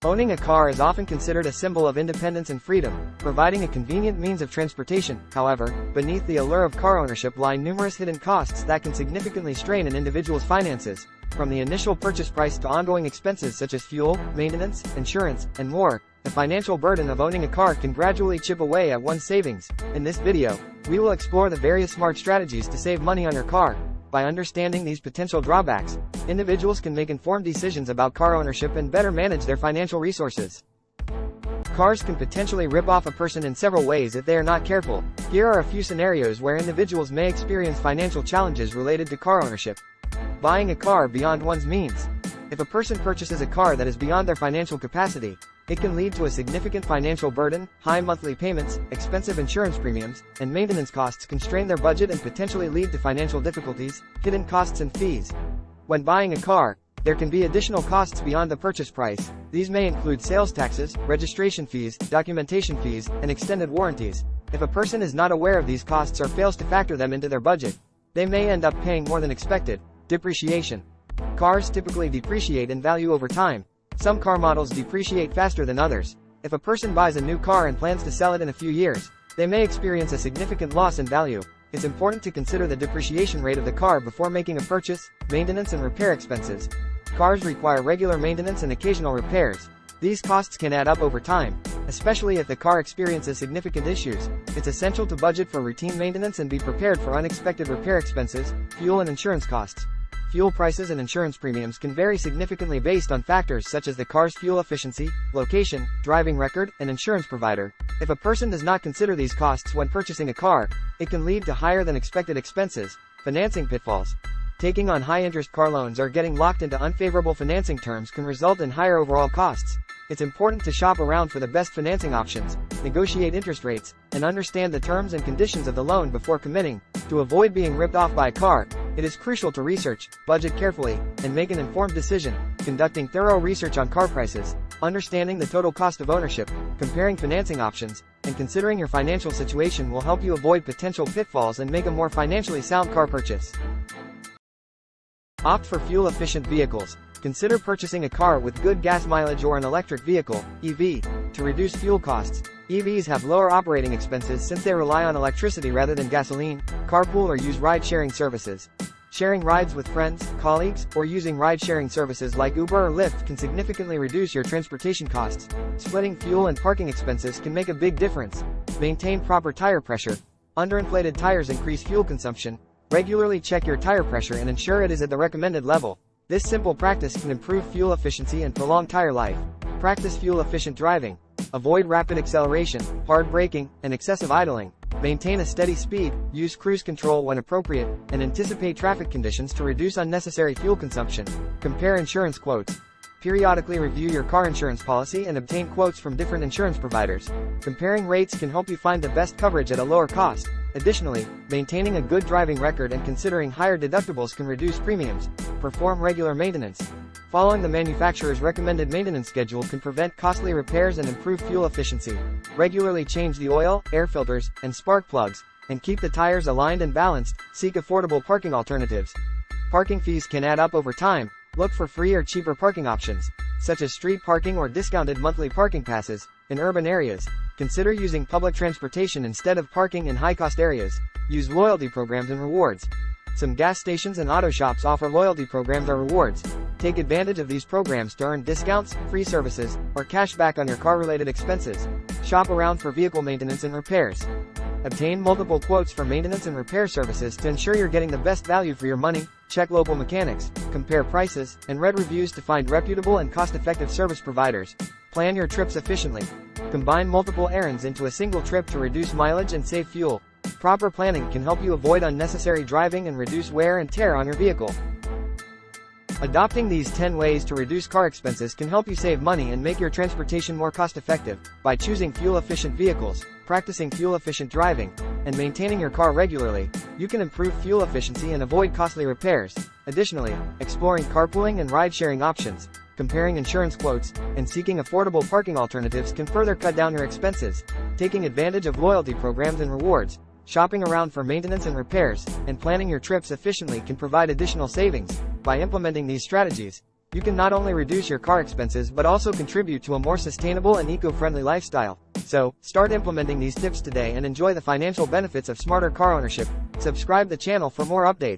Owning a car is often considered a symbol of independence and freedom, providing a convenient means of transportation. However, beneath the allure of car ownership lie numerous hidden costs that can significantly strain an individual's finances. From the initial purchase price to ongoing expenses such as fuel, maintenance, insurance, and more, the financial burden of owning a car can gradually chip away at one's savings. In this video, we will explore the various smart strategies to save money on your car. By understanding these potential drawbacks, individuals can make informed decisions about car ownership and better manage their financial resources. Cars can potentially rip off a person in several ways if they are not careful. Here are a few scenarios where individuals may experience financial challenges related to car ownership. Buying a car beyond one's means. If a person purchases a car that is beyond their financial capacity, it can lead to a significant financial burden. High monthly payments, expensive insurance premiums, and maintenance costs can strain their budget and potentially lead to financial difficulties. Hidden costs and fees. When buying a car, there can be additional costs beyond the purchase price. These may include sales taxes, registration fees, documentation fees, and extended warranties. If a person is not aware of these costs or fails to factor them into their budget, they may end up paying more than expected. Depreciation. Cars typically depreciate in value over time. Some car models depreciate faster than others. If a person buys a new car and plans to sell it in a few years, they may experience a significant loss in value. It's important to consider the depreciation rate of the car before making a purchase. Maintenance and repair expenses. Cars require regular maintenance and occasional repairs. These costs can add up over time, especially if the car experiences significant issues. It's essential to budget for routine maintenance and be prepared for unexpected repair expenses. Fuel and insurance costs. Fuel prices and insurance premiums can vary significantly based on factors such as the car's fuel efficiency, location, driving record, and insurance provider. If a person does not consider these costs when purchasing a car, it can lead to higher than expected expenses. Financing pitfalls. Taking on high-interest car loans or getting locked into unfavorable financing terms can result in higher overall costs. It's important to shop around for the best financing options, negotiate interest rates, and understand the terms and conditions of the loan before committing. To avoid being ripped off by a car, it is crucial to research, budget carefully, and make an informed decision. Conducting thorough research on car prices, understanding the total cost of ownership, comparing financing options, and considering your financial situation will help you avoid potential pitfalls and make a more financially sound car purchase. Opt for fuel-efficient vehicles. Consider purchasing a car with good gas mileage or an electric vehicle, EV, to reduce fuel costs. EVs have lower operating expenses since they rely on electricity rather than gasoline. Carpool or use ride-sharing services. Sharing rides with friends, colleagues, or using ride-sharing services like Uber or Lyft can significantly reduce your transportation costs. Splitting fuel and parking expenses can make a big difference. Maintain proper tire pressure. Underinflated tires increase fuel consumption. Regularly check your tire pressure and ensure it is at the recommended level. This simple practice can improve fuel efficiency and prolong tire life. Practice fuel-efficient driving. Avoid rapid acceleration, hard braking, and excessive idling. Maintain a steady speed, use cruise control when appropriate, and anticipate traffic conditions to reduce unnecessary fuel consumption. Compare insurance quotes. Periodically review your car insurance policy and obtain quotes from different insurance providers. Comparing rates can help you find the best coverage at a lower cost. Additionally, maintaining a good driving record and considering higher deductibles can reduce premiums. Perform regular maintenance. Following the manufacturer's recommended maintenance schedule can prevent costly repairs and improve fuel efficiency. Regularly change the oil, air filters, and spark plugs, and keep the tires aligned and balanced. Seek affordable parking alternatives. Parking fees can add up over time. Look for free or cheaper parking options, such as street parking or discounted monthly parking passes. In urban areas, consider using public transportation instead of parking in high-cost areas. Use loyalty programs and rewards. Some gas stations and auto shops offer loyalty programs or rewards. Take advantage of these programs to earn discounts, free services, or cash back on your car-related expenses. Shop around for vehicle maintenance and repairs. Obtain multiple quotes for maintenance and repair services to ensure you're getting the best value for your money. Check local mechanics, compare prices, and read reviews to find reputable and cost-effective service providers. Plan your trips efficiently. Combine multiple errands into a single trip to reduce mileage and save fuel. Proper planning can help you avoid unnecessary driving and reduce wear and tear on your vehicle. Adopting these 10 ways to reduce car expenses can help you save money and make your transportation more cost-effective. By choosing fuel-efficient vehicles, practicing fuel-efficient driving, and maintaining your car regularly, you can improve fuel efficiency and avoid costly repairs. Additionally, exploring carpooling and ride-sharing options, comparing insurance quotes, and seeking affordable parking alternatives can further cut down your expenses. Taking advantage of loyalty programs and rewards, shopping around for maintenance and repairs, and planning your trips efficiently can provide additional savings. By implementing these strategies, You can not only reduce your car expenses but also contribute to a more sustainable and eco-friendly lifestyle. So, start implementing these tips today and enjoy the financial benefits of smarter car ownership. Subscribe the channel for more updates.